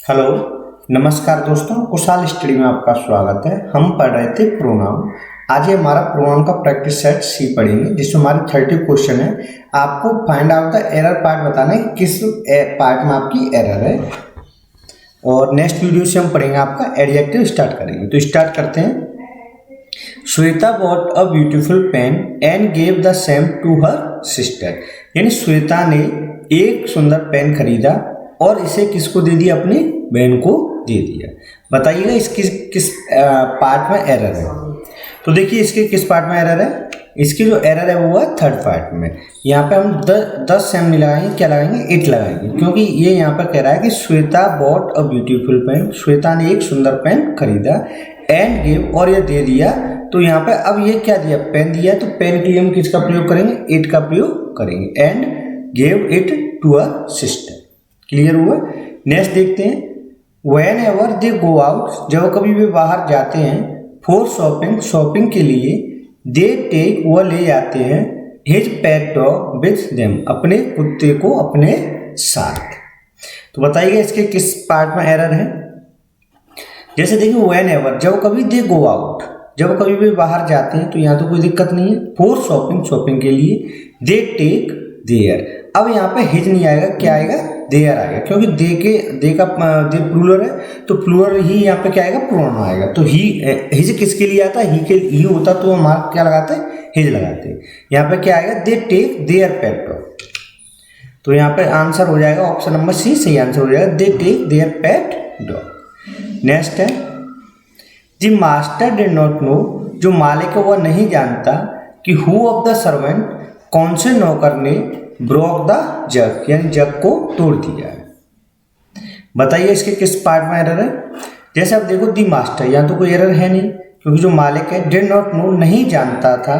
Hello, नमस्कार दोस्तों, Kushal study में आपका स्वागत है। हम पढ़ रहे थे प्रोनाउन। आज ये हमारा प्रोनाउन का प्रैक्टिस सेट सी पढ़ेंगे, जिसमें हमारे 30 क्वेश्चन है। आपको find out the error part बताना है कि किस पार्ट में आपकी एरर है। और नेक्स्ट वीडियो से हम पढ़ेंगे आपका एडजेक्टिव स्टार्ट करेंगे। तो स्टार्ट करते हैं। Shweta bought a beautiful pen and gave the same to her sister. यानी श्वेता ने एक सुंदर पेन खरीदा और इसे किसको दे दिया? अपनी बहन को दे दिया। बताइएगा इसकी किस पार्ट में एरर है। तो देखिए इसके किस पार्ट में एरर है। इसकी जो एरर है वो है थर्ड पार्ट में। यहाँ पे हम 10 सेम नहीं लगाएंगे, क्या लगाएंगे? 8 लगाएंगे, क्योंकि ये यहाँ पे कह रहा है कि Shweta bought a beautiful pen. Shweta ने एक सुंदर पेन खरीदा एंड गिव, और ये दे दिया। तो यहाँ पे अब ये क्या दिया? पेन दिया। तो पेन के लिए हम किसका प्रयोग करेंगे? 8 का प्रयोग करेंगे। And give it to a sister. Clear हुआ? नेक्स्ट देखते हैं। Whenever they go out, जब कभी भी बाहर जाते हैं, फॉर शॉपिंग, शॉपिंग के लिए, दे टेक, वह ले जाते हैं, his pet dog with them, अपने कुत्ते को अपने साथ। तो बताइए इसके किस पार्ट में एरर है। जैसे देखिए वेन एवर, जब कभी दे गो आउट, जब कभी भी बाहर जाते हैं, तो यहाँ तो कोई दिक्कत नहीं है। फॉर शॉपिंग, शॉपिंग के लिए, दे टेक देयर। अब यहाँ पे हिज नहीं आएगा, क्या आएगा? देयर आएगा, क्योंकि दे प्लूरल है, तो प्लूरल ही यहाँ पे क्या आएगा? प्रोनाउन आएगा। तो हिज किसके लिए आता है? ही होता तो हम क्या लगाते हैं? हिज लगाते हैं। यहाँ पे क्या आएगा? They take their pet dog. तो यहाँ पे आंसर हो जाएगा ऑप्शन नंबर सी, सही आंसर हो जाएगा, they take their pet dog. Next है, the master did not know, जो मालिक है वह नहीं जानता कि हु ऑफ द सर्वेंट, कौन से नौकर ने ब्रोक द जग, यानी जग को तोड़ दिया है। बताइए इसके किस पार्ट में एरर है। जैसे आप देखो दी मास्टर, यहाँ तो कोई एरर है नहीं, क्योंकि जो मालिक है डिड नॉट नो, नहीं जानता था,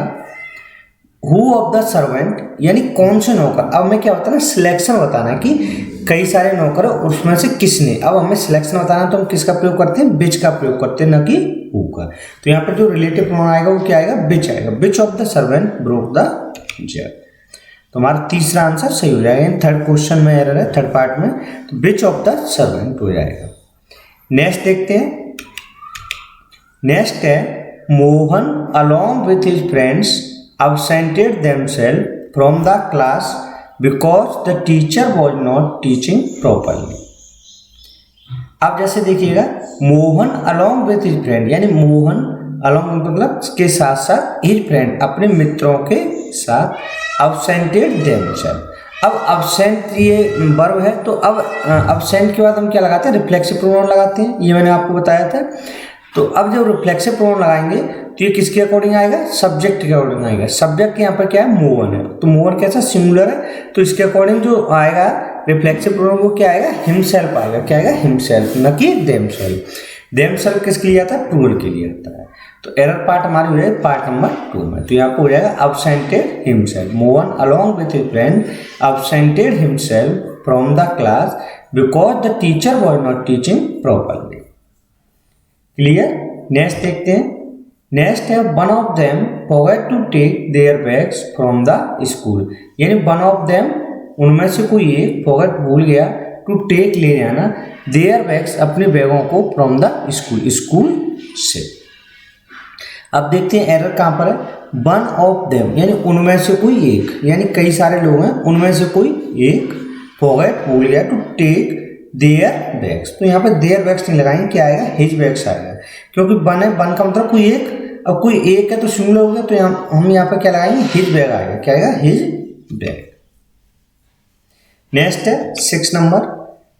हु ऑफ द सर्वेंट, यानी कौन से नौकर। अब हमें क्या बताना है? सिलेक्शन बताना है कि कई सारे नौकर है, उसमें से किसने। अब हमें सिलेक्शन बताना है, तो हम किसका प्रयोग करते हैं? विच का प्रयोग करते हैं, न कि हु का। तो यहाँ पर जो रिलेटिव प्रोनाउन आएगा वो क्या आएगा? विच आएगा। Which of the servant broke the जग। तो हमारा तीसरा आंसर सही हो जाएगा। थर्ड क्वेश्चन में एरर है, थर्ड पार्ट में, तो विच ऑफ द सर्वेंट हो जाएगा। नेक्स्ट देखते हैं। नेक्स्ट है, Mohan along with his friends absented themselves from the class because the teacher was not teaching properly। अब जैसे देखिएगा, Mohan along with his friend, यानी मोहन अलॉन्ग मतलब के साथ साथ, हिज फ्रेंड अपने मित्रों के साथ, absented themselves। अब absent ये वर्ब है, तो अब absent के बाद हम क्या लगाते हैं? रिफ्लेक्सिव प्रोनाउन लगाते हैं। ये मैंने आपको बताया था। तो अब जब रिफ्लेक्सिव प्रोनाउन लगाएंगे तो ये किसके अकॉर्डिंग आएगा? सब्जेक्ट के अकॉर्डिंग आएगा। सब्जेक्ट यहाँ पर क्या है? मोहन है, तो मोहन कैसा? सिंगुलर है, तो इसके अकॉर्डिंग जो आएगा रिफ्लेक्सिव प्रोनाउन वो क्या आएगा? हिमसेल्फ आएगा। क्या आएगा? हिमसेल्फ, न कि देमसेल्फ। देमसेल्फ किसके लिए आता है? प्लूरल के लिए आता है। तो एरर पार्ट हमारी हो जाएगी पार्ट नंबर 2 में। तो यहाँ पर हो जाएगा absented himself, Mohan along with his friend absented himself from the class because the teacher was not teaching properly। Clear? Next देखते हैं। नेक्स्ट है, one of them forgot to take their bags from the school, यानी one of them, उनमें से कोई एक, forgot भूल गया, टू टेक ले जाना, देयर बैग्स अपने बैगों को, फ्रॉम द स्कूल, स्कूल से। अब देखते हैं एरर कहाँ पर है। वन ऑफ देम यानी उनमें से कोई एक, यानी कई सारे लोग हैं, उनमें से कोई एक, फॉरगॉट भूल गया, टू टेक देयर बैग्स। तो यहाँ पे देयर बैग्स नहीं लगाएंगे, क्या आएगा? हिज बैग्स आएगा, क्योंकि वन है, वन का मतलब कोई एक। अब कोई एक है तो सिंगुलर हो गया, तो हम यहाँ पे क्या लगाएंगे? हिज बैग आएगा। क्या आएगा? His bag. नेक्स्ट है 6 नंबर,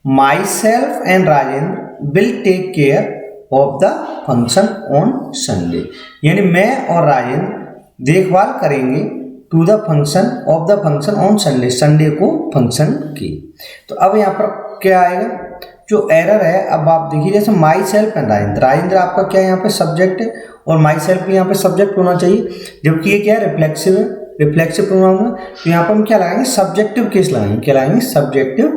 myself and Rajendra will take care of the function on Sunday, यानी मैं और राजेंद्र देखभाल करेंगे to the function of the function on Sunday, Sunday को फंक्शन की। तो अब यहाँ पर क्या आएगा? जो एरर है, अब आप देखिए, जैसे my self and Rajendra, Rajendra आपका क्या है? यहाँ पे सब्जेक्ट है, और माई सेल्फ यहाँ पे सब्जेक्ट होना चाहिए, जबकि ये क्या है? रिफ्लेक्सिव है, रिफ्लेक्सिव प्रोनाउन है। तो यहाँ पर हम क्या लगाएंगे? सब्जेक्टिव केस लगाएंगे। क्या लगाएंगे? Subjective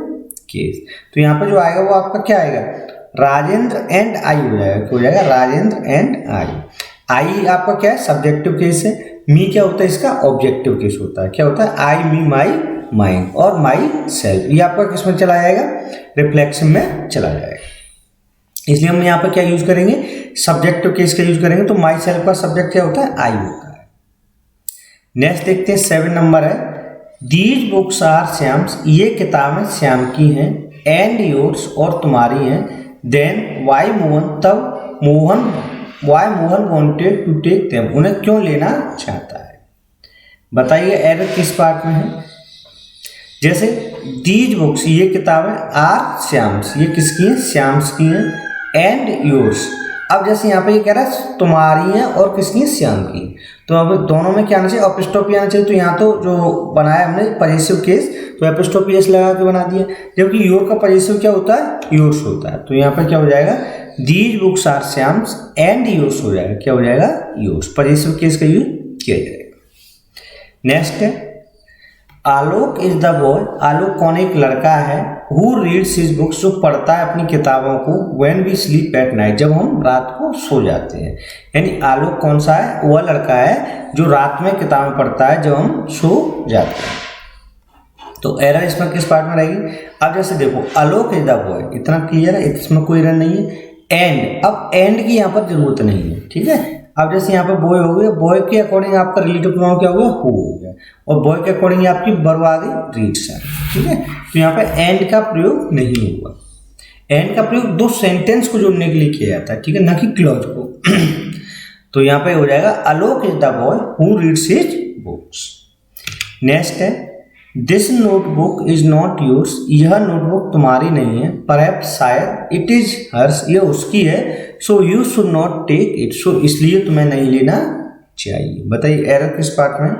case. तो यहाँ पे जो आएगा वो आपका क्या आएगा? राजेंद्र एंड आई हो जाएगा। क्या हो जाएगा? Rajendra and I. आई आपका क्या है? सब्जेक्टिव केस है। मी क्या होता है? इसका ऑब्जेक्टिव केस होता है। क्या होता है? आई, मी, माई, माइंड और माई सेल्फ। ये आपका किस में चला जाएगा? रिफ्लेक्शन में चला जाएगा। इसलिए हम यहाँ पर क्या यूज करेंगे, सब्जेक्टिव केस का यूज करेंगे। तो माई सेल्फ का सब्जेक्ट क्या होता है, आई होता है। नेक्स्ट देखते हैं 7 नंबर है, दीज बुक्स आर श्याम्स, ये किताबें श्याम की हैं, एंड योर्स और तुम्हारी हैं, देन वाई मोहन, तब why Mohan wanted to take them, उन्हें क्यों लेना चाहता है। बताइए एरर किस पार्ट में है। जैसे दीज बुक्स, ये किताबें, आर श्याम्स, ये किसकी हैं, श्याम्स की हैं, एंड योर्स, अब जैसे यहाँ पे ये कह रहा है तुम्हारी हैं और किसकी, श्याम की, तो अब दोनों में क्या आना चाहिए, एपिस्ट्रोफी आना चाहिए। तो यहाँ तो जो बनाया हमने पजेसिव केस, तो एपिस्ट्रोफी एस लगा के बना दिया, जबकि योर का पजेसिव क्या होता है, योर्स होता है। तो यहाँ पर क्या हो जाएगा, these books are Shyam's and yours हो जाएगा, क्या हो जाएगा, योर्स, पजेसिव केस का यूज किया जाएगा। नेक्स्ट है, Alok is the boy, Alok कौन, एक लड़का है, हु रीड्स हिज बुक्स, जो पढ़ता है अपनी किताबों को, when we sleep at night, जब हम रात को सो जाते हैं। यानी आलोक कौन सा है, वह लड़का है जो रात में किताबें पढ़ता है जब हम सो जाते हैं। तो एरर इसमें किस पार्ट में रहेगी। अब जैसे देखो आलोक इज द बॉय, इतना क्लियर है, इसमें कोई एरर नहीं है। एंड, अब एंड की यहाँ पर जरूरत नहीं है, ठीक है। अब जैसे यहाँ पे बॉय हो गया, बॉय के अकॉर्डिंग आपका रिलेटिव प्रोनाउन क्या हो गया, हु हो गया, और बॉय के अकॉर्डिंग आपकी बर्बादी रीड्स है, ठीक है। तो यहाँ पे एंड का प्रयोग नहीं हुआ। एंड का प्रयोग दो सेंटेंस को जोड़ने के लिए किया जाता है, ठीक है, ना कि क्लॉज को। तो यहाँ पे हो जाएगा Alok is the boy who reads his books. Next है, this notebook is not yours, यह नोटबुक तुम्हारी नहीं है, परहैप्स शायद, इट इज हर्स, यह उसकी है, so you should not take it, so इसलिए तुम्हें नहीं लेना चाहिए। बताइए एरर किस पार्ट में।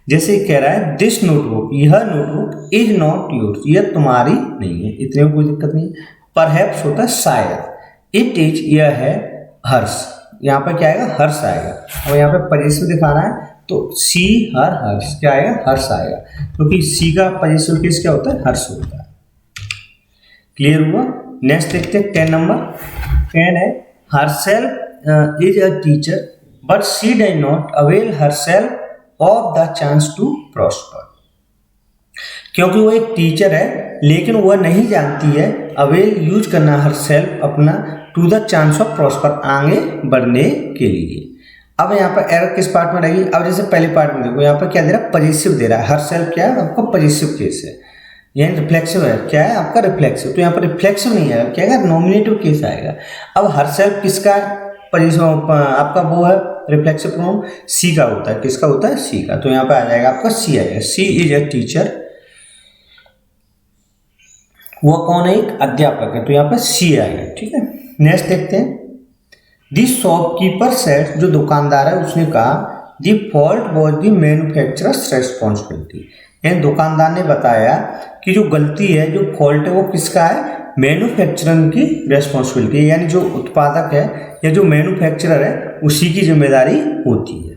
जैसे कह रहा है दिस नोटबुक, यह नोटबुक, इज नॉट योर्स, यह तुम्हारी नहीं है, इतने में कोई दिक्कत नहीं। परहैप्स होता है शायद, इट इज, यह है, हर्स, यहाँ पर क्या आएगा, हर्ष आएगा। और यहाँ पे पजेसिव दिखाना है तो सी हर हर्ष, क्या आएगा, हर्ष आएगा, क्योंकि सी का पजेसिव केस क्या होता है, हर्ष होता है। क्लियर हुआ। नेक्स्ट देखते हैं 10 नंबर। 10 है, herself is a teacher but she does not avail herself of the chance to prosper, क्योंकि वो एक टीचर है लेकिन वह नहीं जानती है अवेल यूज करना हरसेल्फ अपना, to the chance of prosper, आगे बढ़ने के लिए। अब यहाँ पर एरर किस पार्ट में रहेगी। अब जैसे पहले पार्ट में देखो, यहाँ पर क्या दे रहा है, पजेसिव दे रहा है, हरसेल्फ क्या है आपका पजेसिव केस है, यानी रिफ्लेक्सिव है, क्या है आपका रिफ्लेक्सिव। तो यहाँ पर रिफ्लेक्सिव नहीं आएगा, क्या आएगा, नॉमिनेटिव केस आएगा। अब हरसेल्फ किसका पजेसिव, आपका वो है रिफ्लेक्सिव प्रोनाउन, सी का होता है, किसका होता है, सी का। तो यहाँ पे आ जाएगा आपका सी आएगा, सी इज ए टीचर, वो कौन है, एक अध्यापक है, तो यहाँ पे सी आएगा, ठीक है। नेक्स्ट देखते हैं, दी शॉपकीपर सेड, जो दुकानदार है उसने कहा, the fault was the manufacturer's responsibility, यानी दुकानदार ने बताया कि जो गलती है, जो फॉल्ट है वो किसका है, मैन्युफैक्चरर की रेस्पॉन्सिबिलिटी, यानी जो उत्पादक है या जो मैन्युफैक्चरर है उसी की जिम्मेदारी होती है।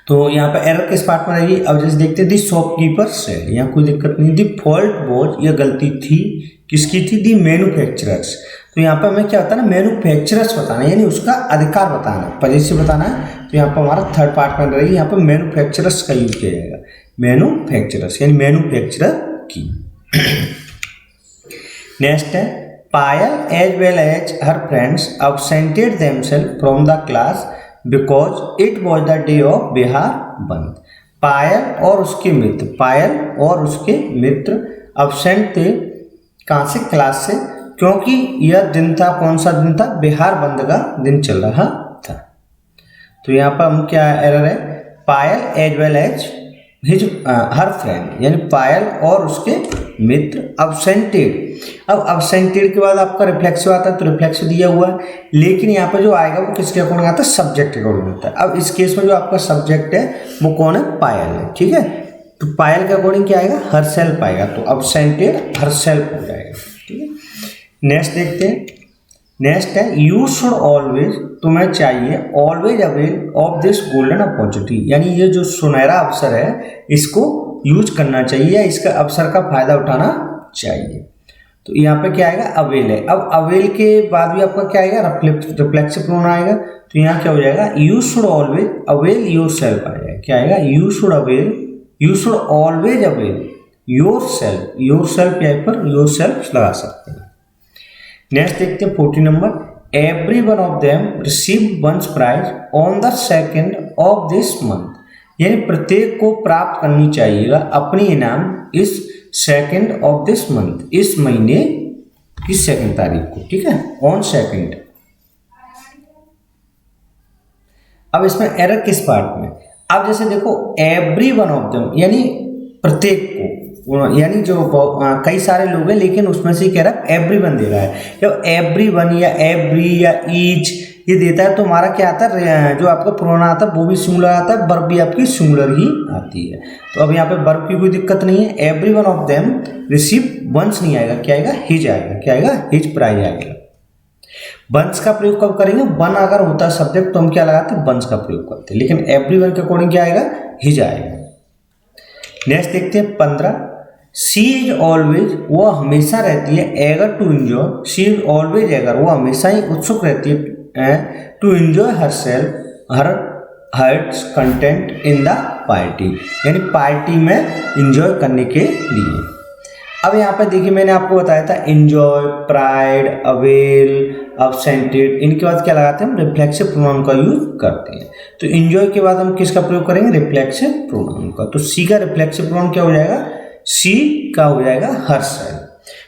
तो यहाँ पर एरर किस पार्ट में रहेगी। अब जैसे देखते हैं, दी शॉपकीपर सेड, यहाँ कोई दिक्कत नहीं, दी फॉल्ट वॉज, यह गलती थी, किसकी थी, दी मैन्युफैक्चरर्स। तो यहाँ पर हमें क्या होता है ना, मैन्युफैक्चरर्स बताना, यानी उसका अधिकार बताना, पजेसिव बताना है। तो यहाँ पर हमारा थर्ड पार्ट में रहेगी, यहाँ पर मैन्युफैक्चरर्स का यूज किया जाएगा, मैन्युफैक्चरर्स यानी मैन्युफैक्चरर की। नेक्स्ट है, Payal as well as her friends absented themselves from the class because it was the day of Bihar bandh. Payal और उसके मित्र, पायल और उसके मित्र अब्सेंट थे, कहाँ से, क्लास से, क्योंकि यह दिन था, कौन सा दिन था, बिहार बंद का दिन चल रहा था। तो यहाँ पर हम क्या एरर है, Payal as well as his her friend, यानी पायल और उसके मित्र अब्सेंटेड। अब अब्सेंटेड के बाद आपका रिफ्लेक्सिव आता है, तो रिफ्लेक्सिव दिया हुआ है, लेकिन यहाँ पर जो आएगा वो किसके अकॉर्डिंग आता है, सब्जेक्ट के अकॉर्डिंग होता है। अब इस केस में जो आपका सब्जेक्ट है वो कौन है, पायल है, ठीक है। तो पायल के अकॉर्डिंग क्या आएगा, हरसेल्फ आएगा, तो अब्सेंटेड हरसेल्फ हो जाएगा, ठीक है। नेक्स्ट देखते हैं, नेक्स्ट है, यू शुड ऑलवेज, तुम्हें चाहिए, always avail of this golden opportunity, यानी ये जो सुनहरा अवसर है इसको यूज करना चाहिए, इसका अवसर का फायदा उठाना चाहिए। तो यहाँ पे क्या आएगा, अवेल है। अब अवेल के बाद भी आपका क्या आएगा, रिफ्लेक्सिव प्रोनाउन आएगा। तो यहाँ क्या हो जाएगा, you should always avail your self आएगा, क्या आएगा, you should avail, you should always avail your self, your self यहाँ पर योर सेल्फ लगा सकते हैं। नेक्स्ट देखते हैं 40 नंबर, every one of them receive once prize on the second of this month, यानी प्रत्येक को प्राप्त करनी चाहिएगा अपनी इनाम इस सेकेंड ऑफ दिस मंथ, इस महीने की सेकेंड तारीख को, ठीक है, ऑन सेकेंड। अब इसमें एरर किस पार्ट में, अब जैसे देखो एवरी वन ऑफ देम यानी प्रत्येक को, यानी जो कई सारे लोग हैं लेकिन उसमें से कह रहा है एवरी वन दे रहा है। जब एवरी वन या एवरी या ईच ये देता है तो हमारा क्या आता है, जो आपका प्रोनाउन आता है वो भी सिंगुलर आता है, वर्ब भी आपकी सिंगुलर ही आती है। तो अब यहाँ पे वर्ब की कोई दिक्कत नहीं है। Every one of them receive once नहीं आएगा, क्या आएगा, हिज आएगा, क्या आएगा, हिज प्राइज आएगा। वंस का प्रयोग कब करेंगे, वन अगर होता है सब्जेक्ट तो हम क्या लगाते हैं, वंस का प्रयोग करते हैं, लेकिन एवरी वन के अकॉर्डिंग क्या आएगा, हिज आएगा। नेक्स्ट देखते हैं 15, शी इज ऑलवेज, वो हमेशा रहती है, eager to enjoy, she is always eager, वो हमेशा ही उत्सुक रहती है to enjoy herself her heart's content in the party, यानी पार्टी में एंजॉय करने के लिए। अब यहाँ पे देखिए मैंने आपको बताया था एंजॉय, प्राइड, अवेल, अब्सेंटेड, इनके बाद क्या लगाते हैं हम, रिफ्लेक्सिव प्रोनाउन का यूज करते हैं। तो एंजॉय के बाद हम किसका प्रयोग करेंगे, रिफ्लेक्सिव प्रोनाउन का। तो सी का रिफ्लेक्सिव प्रोनाउन क्या हो जाएगा, सी का हो जाएगा हरसेल्फ।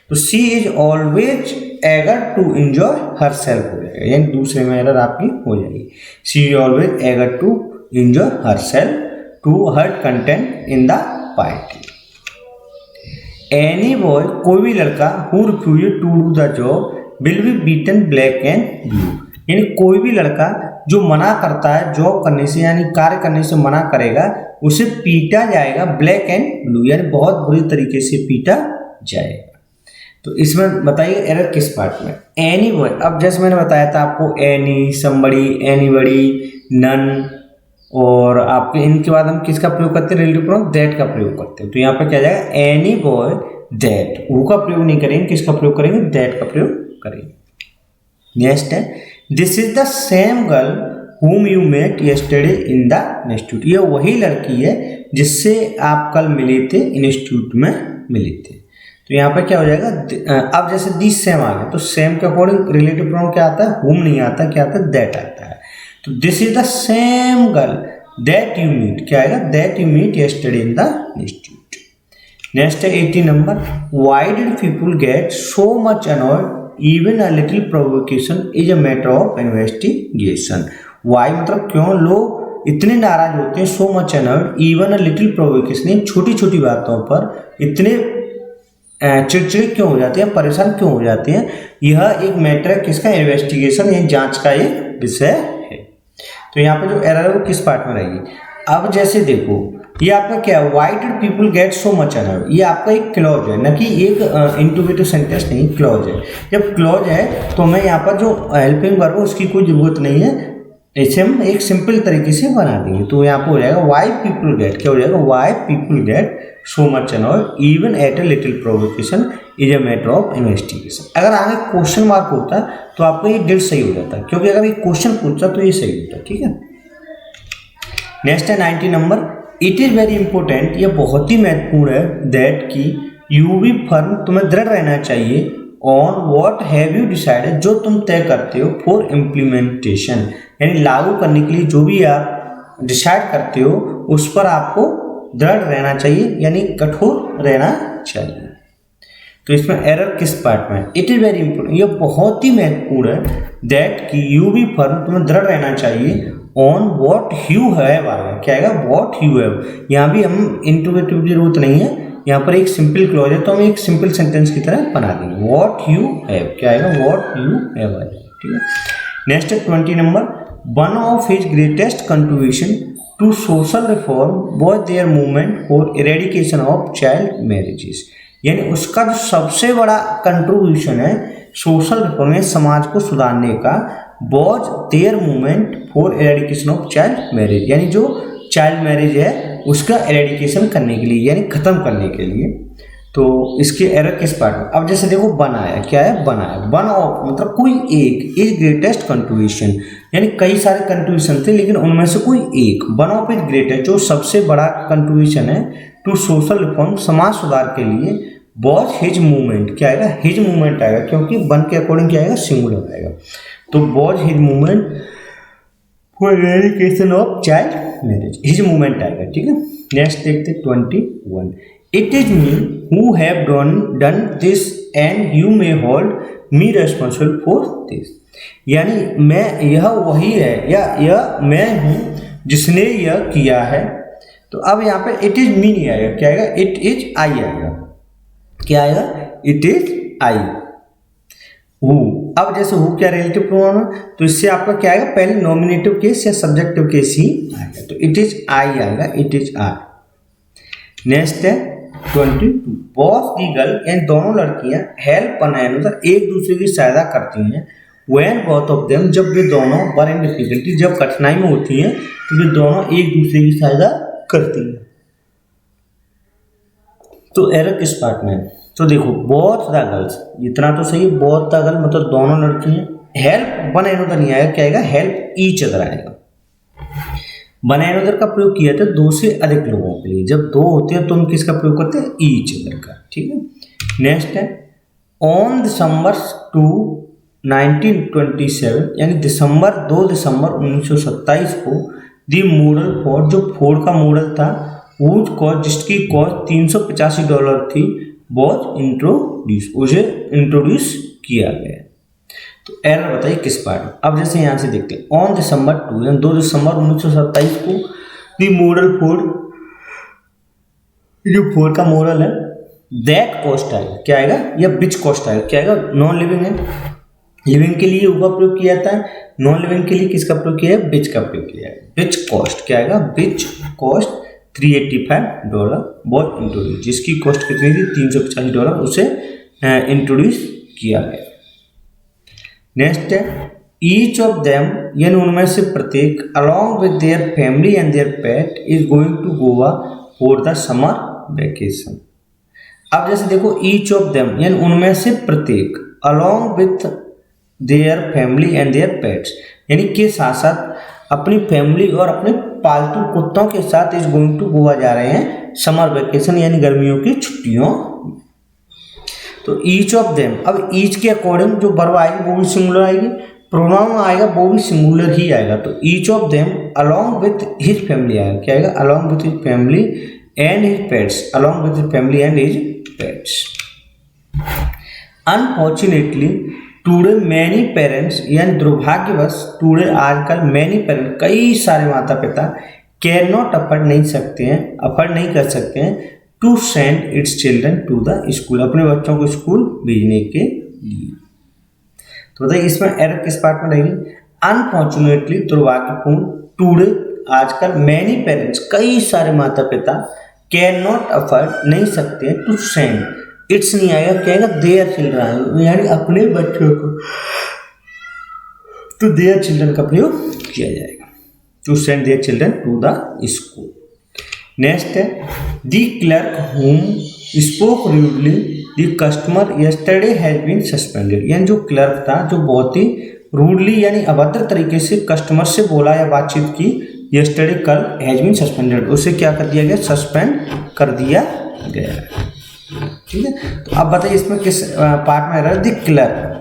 तो she is always eager to enjoy herself हो जाएगा, यानी दूसरे में एरर आपकी हो जाएगी। She is always eager to enjoy herself to heart content in the party. Any boy, कोई भी लड़का, who refuse to do the job will be beaten black and blue, यानी कोई भी लड़का जो मना करता है जॉब करने से, यानी कार्य करने से मना करेगा, उसे पीटा जाएगा ब्लैक एंड ब्लू, यानी बहुत बुरी तरीके से पीटा जाएगा। तो इसमें बताइए एरर किस पार्ट में, एनी बॉय। अब जैसे मैंने बताया था आपको एनी, समबडी, एनीबडी, नन, और आपके इनके बाद हम किसका प्रयोग करते हैं, रिलेटिव प्रोनाउन दैट का प्रयोग करते हैं। तो यहाँ पे क्या जाएगा, एनी बॉय दैट, हु का प्रयोग नहीं करेंगे, किसका प्रयोग करेंगे, दैट का प्रयोग करेंगे। नेक्स्ट है, this is the same girl whom you met yesterday in the institute, ये वही लड़की है जिससे आप कल मिले थे, इंस्टीट्यूट में मिले थे। तो यहाँ पे क्या हो जाएगा, अब जैसे दिस सेम आ गया तो सेम के अकॉर्डिंग रिलेटिव प्रोनाउन क्या आता है, whom नहीं आता, क्या आता है, दैट आता है। तो this is the same girl that you meet, क्या आएगा, that you meet yesterday in the institute। Next है 80 नंबर, why did people get so much annoyed even a little provocation is a matter of investigation. Why मतलब क्यों लोग इतने नाराज होते हैं, so much annoyed even a little provocation, छोटी छोटी बातों पर इतने चिड़चिड़े क्यों हो जाते हैं, परेशान क्यों हो जाते हैं। यह एक मैटर है किसका, इन्वेस्टिगेशन या जांच का एक विषय है। तो यहाँ पे जो एरर है वो किस पार्ट में रहेगी। अब जैसे देखो ये आपका क्या है, why did people get so much annoyed, ये आपका एक क्लॉज है, न कि एक इंटरोगेटिव सेंटेंस नहीं, क्लॉज है। जब क्लॉज है तो हमें यहाँ पर जो हेल्पिंग वर्ब है उसकी कोई जरूरत नहीं है, इसे हम एक सिंपल तरीके से बना देंगे। तो यहाँ पर हो जाएगा व्हाई पीपल गेट, क्या हो जाएगा, why people get so much annoyed even at a little provocation is a matter of investigation. अगर आगे क्वेश्चन मार्क होता तो आपका ये डिड सही हो जाता, क्योंकि अगर ये क्वेश्चन पूछता तो ये सही होता, ठीक है। नेक्स्ट है 90 number, it is very important, यह बहुत ही महत्वपूर्ण है, दैट की यू बी फर्म, तुम्हें दृढ़ रहना चाहिए, on what have you decided, जो तुम तय करते हो, फॉर इम्प्लीमेंटेशन, यानी लागू करने के लिए जो भी आप डिसाइड करते हो उस पर आपको दृढ़ रहना चाहिए, यानी कठोर रहना चाहिए। तो इसमें एरर किस पार्ट में, इट इज़ वेरी इंपॉर्टेंट, यह बहुत ही महत्वपूर्ण है, दैट की यू बी फर्म, तुम्हें दृढ़ रहना चाहिए, ऑन वॉट यू हैव आ गया, क्या आएगा, वॉट यू हैव। यहाँ भी हम इंटरोगेटिव की जरूरत नहीं है, यहाँ पर एक सिंपल क्लॉज है तो हम एक सिंपल सेंटेंस की तरह बना देंगे, वॉट यू हैव, क्या आएगा, वॉट यू हैव आ जाएगा, ठीक है। नेक्स्ट है 20 नंबर, one of his greatest contribution to social reform was their movement for eradication of child marriages, यानी उसका जो सबसे बड़ा कंट्रीब्यूशन है सोशल रिफॉर्म में, समाज को सुधारने का, was their movement for eradication of child marriage, यानी जो चाइल्ड मैरिज है उसका एरेडिकेशन करने के लिए, यानी खत्म करने के लिए। तो इसके एरर किस पार्ट में, अब जैसे देखो बनाया, क्या है, बनाया, वन ऑफ मतलब कोई एक, इज ग्रेटेस्ट कंट्रीब्यूशन, यानी कई सारे कंट्रीब्यूशन थे लेकिन उनमें से कोई एक, वन ऑफ इज ग्रेटेस्ट, जो सबसे बड़ा कंट्रीब्यूशन है, टू सोशल रिफॉर्म, समाज सुधार के लिए, वॉज हिज मूवमेंट, क्या आएगा, हिज मूवमेंट आएगा, क्योंकि वन के अकॉर्डिंग क्या आएगा, सिंगुलर आएगा। तो was his movement for education of child marriage, his movement आएगा, ठीक है। नेक्स्ट देखते 21, it is me who have done this and you may hold me responsible for this, यानी मैं, यह वही है या यह मैं हूँ जिसने यह किया है। तो अब यहाँ पे इट इज मी नहीं आएगा, क्या आएगा, इट इज आई आएगा, क्या आएगा, इट इज आई हु। अब जैसे हु क्या रिलेटिव प्रोनाउन है, तो इससे आपका क्या आएगा, पहले नॉमिनेटिव केस या सब्जेक्टिव केस ही आएगा, तो इट इज आई आएगा, इट इज आई। नेक्स्ट है 22, बोथ दी गर्ल, यानी दोनों लड़कियां हेल्प वन अनदर, एक दूसरे की सहायता करती हैं, व्हेन बोथ ऑफ देम, जब वे दोनों वर इन डिफिकल्टी, जब कठिनाई में होती हैं तो वे दोनों एक दूसरे की सहायता करती हैं। तो एरर किस पार्ट में है, तो देखो बोथ द गर्ल्स, इतना तो सही है, बोथ द गर्ल मतलब दोनों लड़कियां, हेल्प वन अनदर नहीं आएगा, क्या आएगा, हेल्प ईच अदर आएगा। वन अनदर का प्रयोग किया था दो से अधिक लोगों के लिए, जब दो होते हैं तो हम किसका प्रयोग करते हैं, ईच अदर का, ठीक है। नेक्स्ट है ऑन दिसंबर 2 1927, यानी दिसंबर 2 दिसंबर 1927 को दी मॉडल फोर्ड, जो फोर्ड का मॉडल था, वुड कॉस्ट, जिसकी कॉस्ट $385 थी, वॉज इंट्रोड्यूस, उसे इंट्रोड्यूस किया गया। तो एरर बताइए किस पार्ट में। अब जैसे यहाँ से देखते हैं ऑन दिसंबर 2 यानी 2 दिसंबर 1927 को दी मॉडल फोर्ड, जो फोर्ड का मॉडल है, दैट कॉस्ट आएगा, क्या आएगा, या बिच कॉस्ट आएगा, क्या आएगा, नॉन लिविंग है, लिविंग के लिए उसका प्रयोग किया था, नॉन लिविंग के लिए किसका प्रयोग किया है, बिच का प्रयोग किया है। बिच कॉस्ट क्या आएगा, बिच कॉस्ट $385 बहुत इंट्रोड्यूस, जिसकी कॉस्ट कितनी थी, $385, उसे इंट्रोड्यूस किया गया। नेक्स्ट है ईच ऑफ देम, यानी उनमें से प्रत्येक, along with their family and their pet is going to Goa for the summer vacation. अब जैसे देखो ईच ऑफ देम यानी उनमें से प्रत्येक, along with their family and their pets, यानी के साथ साथ अपनी फैमिली और अपने पालतू कुत्तों के साथ इज गोइंग टू गोवा जा रहे हैं समर वेकेशन, यानी गर्मियों की छुट्टियों। तो ईच ऑफ देम, अब ईच के अकॉर्डिंग जो वर्ब आएगी वो भी सिंगुलर आएगी, प्रोनाउन आएगा वो भी सिंगुलर ही आएगा। तो each of them along with his family आएगा, क्या आएगा, along with his family and his pets, along with his family and his pets. Unfortunately today many parents, यानी दुर्भाग्यवश टूडे आजकल मैनी पेरेंट्स, कई सारे माता पिता कैन नॉट अफोर्ड नहीं सकते हैं, अफोर्ड नहीं कर सकते हैं, to send its children to the school, अपने बच्चों को स्कूल भेजने के लिए। तो बताइए इसमें एरर किस पार्ट में रहेगी, अनफॉर्चुनेटली दुर्भाग्यपूर्ण, टूडे आजकल, मैनी पेरेंट्स कई सारे माता पिता, कैन नॉट अफोर्ड नहीं सकते हैं, टू सेंड, इट्स नहीं आएगा, क्या आएगा, देयर चिल्ड्रन, यानी अपने बच्चों को, तो देयर चिल्ड्रन का प्रयोग किया जाएगा, to send their children to the school. Next है the clerk whom spoke rudely the customer yesterday has been suspended, यानी जो क्लर्क था जो बहुत ही रूडली यानी अभद्र तरीके से कस्टमर से बोला या बातचीत की, यस्टरडे कल, हैज बीन सस्पेंडेड, उसे क्या कर दिया गया, सस्पेंड कर दिया गया, ठीक है। तो अब बताइए इसमें किस पार्ट में एरर, द क्लर्क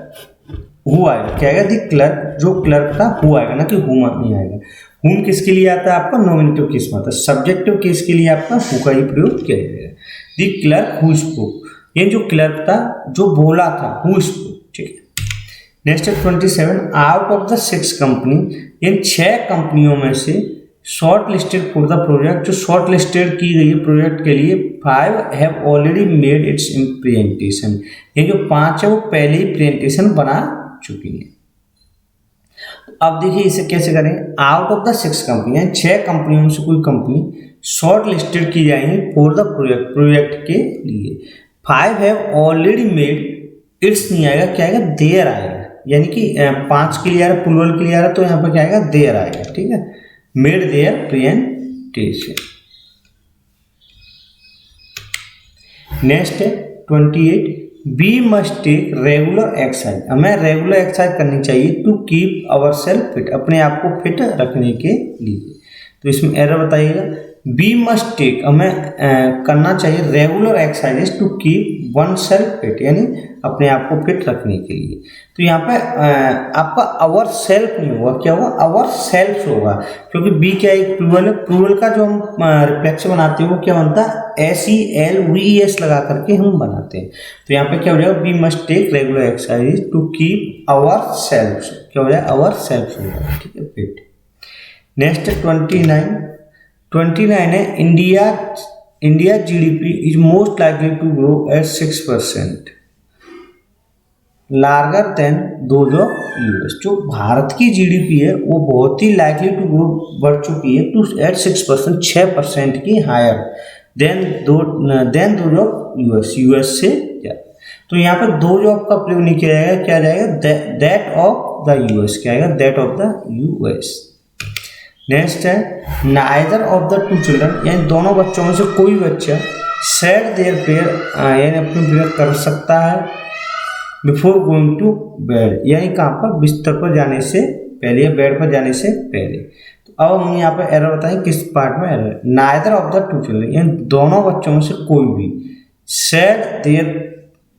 हु आएगा, क्या आएगा, द क्लर्क, जो क्लर्क था हु आएगा, ना कि हुम नहीं आएगा। हुम किसके लिए आता है आपका, नॉमिनेटिव केस में आता है, सब्जेक्टिव केस के लिए आपका हु का ही प्रयोग किया जाएगा। द क्लर्क हु स्पोक, ये जो क्लर्क था जो बोला था, हु स्पोक, ठीक है। नेक्स्ट है 27, आउट ऑफ द 6 कंपनी, इन 6 कंपनियों में से short listed for the project, जो शॉर्ट लिस्टेड की गई है प्रोजेक्ट के लिए, 5 have already made it's presentation, ये जो 5 है वो पहले ही प्रेजेंटेशन बना चुकी है। अब देखिए इसे कैसे करें, आउट ऑफ द 6 कंपनी, 6 कंपनियों में से कोई कंपनी शॉर्ट लिस्टेड की जाएंगी फॉर द प्रोजेक्ट के लिए, 5 हैव ऑलरेडी मेड इट्स नहीं आएगा, क्या आएगा, देयर आएगा, यानी कि 5 के लिए आ रहा है, प्लूरल के लिए आ रहा है, तो यहाँ पर क्या आएगा, देयर आएगा, ठीक है, मेड देयर प्रेजेंटेशन। नेक्स्ट है 28, we must take regular exercise, हमें रेगुलर एक्सरसाइज करनी चाहिए to keep ourself fit, अपने आप को फिट रखने के लिए। तो इसमें एरर बताइएगा, बी मस्ट टेक, हमें करना चाहिए regular exercises to keep oneself fit, यानी अपने आप को फिट रखने के लिए। तो यहाँ पे आपका अवर सेल्फ नहीं होगा, क्या होगा, अवर सेल्फ होगा, क्योंकि बी क्या एक प्लूरल है। प्लूरल का जो हम रिफ्लेक्स बनाते हैं वो क्या बनता है, SELVES लगा करके हम बनाते हैं। तो यहाँ पे क्या हो जाएगा, we must take regular exercise to keep ourself, क्या हो जाएगा, अवर सेल्फ होगा, ठीक है, फिट। नेक्स्ट 29 है, India GDP is most likely to grow at 6% larger than those of US। जो भारत की GDP है वो बहुत ही लाइकली टू ग्रो बढ़ चुकी है टू एट 6%, 6% की higher than those of US से ज़्यादा। तो यहाँ पर दो जो आपका प्रयोग नहीं किया जाएगा, क्या जाएगा, दैट ऑफ द US, क्या आएगा, that of the US। Next है, neither of the two children, यानी दोनों बच्चों में से कोई बच्चा सेड देयर प्रेयर, यानी अपनी प्रेयर कर सकता है बिफोर गोइंग टू बेड, यानी कहाँ पर, बिस्तर पर जाने से पहले या बेड पर जाने से पहले। तो अब हम यहाँ पर एरर बताएं किस पार्ट में error, neither of the two children, यानी दोनों बच्चों में से कोई भी said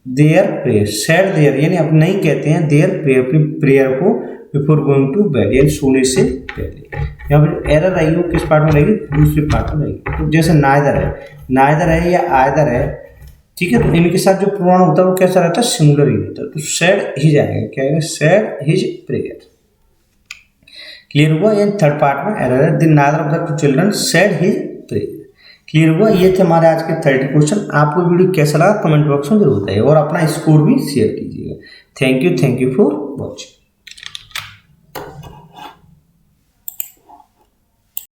their prayer, said their यानी अब नहीं कहते हैं देयर प्रेयर, अपनी प्रेयर को बिफोर गोइंग टू बेड, यानी सोने से पहले। यहाँ पर एरर रहेगी वो किस पार्ट में रहेगी, दूसरे पार्ट में रहेगी। तो जैसे नाइदर है या आइदर है, ठीक है, तो इनके साथ जो प्रोनाउन होता है वो कैसा रहता है, सिंगुलर ही रहता है। तो सेड हिज आएगा, क्या आएगा, सेड हिज प्रेयर। क्लियर हुआ, यानी थर्ड पार्ट में एरर है, the neither of the two children said his prayer. Clear हुआ, ये थे हमारे आज के 30 क्वेश्चन। आपको वीडियो कैसा लगा कमेंट बॉक्स में जरूर बताइए और अपना स्कोर भी शेयर कीजिएगा। Thank you for watching.